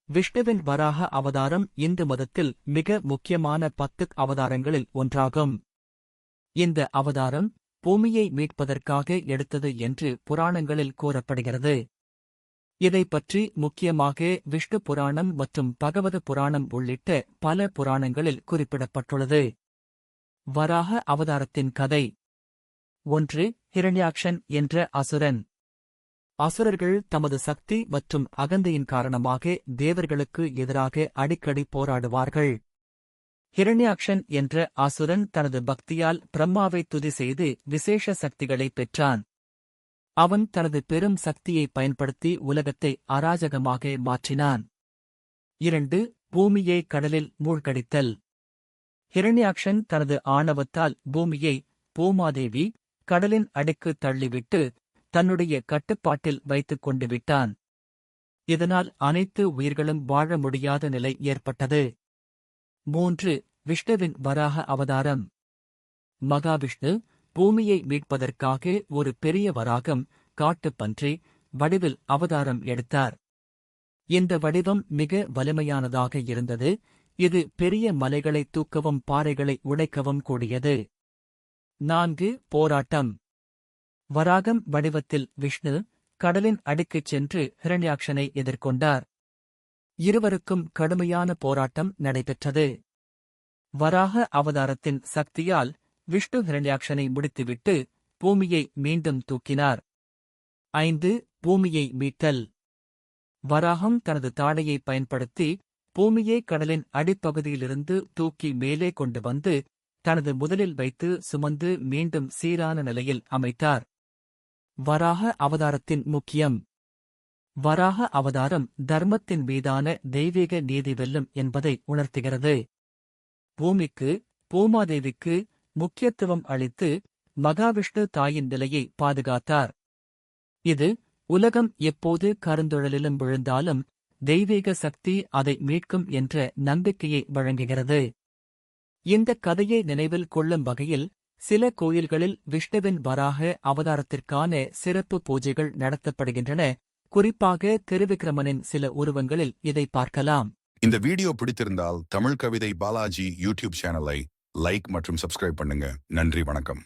விஷ்ணுவின் வராக அவதாரம் இந்து மதத்தில் மிக முக்கியமான 10 அவதாரங்களில் ஒன்றாகும். இந்த அவதாரம் பூமியை மீட்பதற்காக எடுத்தது என்று புராணங்களில் கூறப்படுகிறது. இதைப் பற்றி முக்கியமாக விஷ்ணு புராணம் மற்றும் பகவத புராணம் உள்ளிட்ட பல புராணங்களில் குறிப்பிடப்பட்டுள்ளது. வராக அவதாரத்தின் கதை. 1. ஹிரண்யாக்ஷன் என்ற அசுரன். அசுரர்கள் தமது சக்தி மற்றும் அகந்தையின் காரணமாக தேவர்களுக்கு எதிராக அடிக்கடி போராடுவார்கள். ஹிரண்யாக்ஷன் என்ற அசுரன் தனது பக்தியால் பிரம்மாவை துதி செய்து விசேஷ சக்திகளைப் பெற்றான். அவன் தனது பெரும் சக்தியை பயன்படுத்தி உலகத்தை அராஜகமாக மாற்றினான். 2. பூமியை கடலில் மூழ்கடித்தல். ஹிரண்யாக்ஷன் தனது ஆணவத்தால் பூமியை பூமாதேவி கடலின் அடிக்கு தள்ளிவிட்டு தன்னுடைய கட்டுப்பாட்டில் வைத்துக் கொண்டு விட்டான். இதனால் அனைத்து உயிர்களும் வாழ முடியாத நிலை ஏற்பட்டது. 3. விஷ்ணுவின் வராக அவதாரம். மகாவிஷ்ணு பூமியை மீட்பதற்காக ஒரு பெரிய வராகம் காட்டுப்பன்றி வடிவில் அவதாரம் எடுத்தார். இந்த வடிவம் மிக வலிமையானதாக இருந்தது. இது பெரிய மலைகளை தூக்கவும் பாறைகளை உடைக்கவும் கூடியது. 4. போராட்டம். வராகம் வடிவத்தில் விஷ்ணு கடலின் அடிக்குச் சென்று ஹிரண்யாக்ஷனை எதிர்கொண்டார். இருவருக்கும் கடுமையான போராட்டம் நடைபெற்றது. வராக அவதாரத்தின் சக்தியால் விஷ்ணு ஹிரண்யாக்ஷனை முடித்துவிட்டு பூமியை மீண்டும் தூக்கினார். 5. பூமியை மீட்டல். வராகம் தனது தாடையை பயன்படுத்தி பூமியை கடலின் அடிப்பகுதியிலிருந்து தூக்கி மேலே கொண்டு வந்து தனது முதலில் வைத்து சுமந்து மீண்டும் சீரான நிலையில் அமைத்தார். வராக அவதாரத்தின் முக்கியம். வராக அவதாரம் தர்மத்தின் மீதான தெய்வீக நீதி வெல்லும் என்பதை உணர்த்துகிறது. பூமிக்கு பூமாதேவிக்கு முக்கியத்துவம் அளித்து மகாவிஷ்ணு தாயின் நிலையை பாதுகாத்தார். இது உலகம் எப்போது கருந்துழலிலும் விழுந்தாலும் தெய்வீக சக்தி அதை மீட்கும் என்ற நம்பிக்கையை வழங்குகிறது. இந்த கதையை நினைவில் கொள்ளும் வகையில் சில கோயில்களில் விஷ்ணுவின் வராக அவதாரத்திற்கான சிறப்பு பூஜைகள் நடத்தப்படுகின்றன. குறிப்பாக திருவிக்கிரமனின் சில உருவங்களில் இதை பார்க்கலாம். இந்த வீடியோ பிடித்திருந்தால் தமிழ் கவிதை பாலாஜி யூடியூப் சேனலை லைக் மற்றும் சப்ஸ்கிரைப் பண்ணுங்க. நன்றி, வணக்கம்.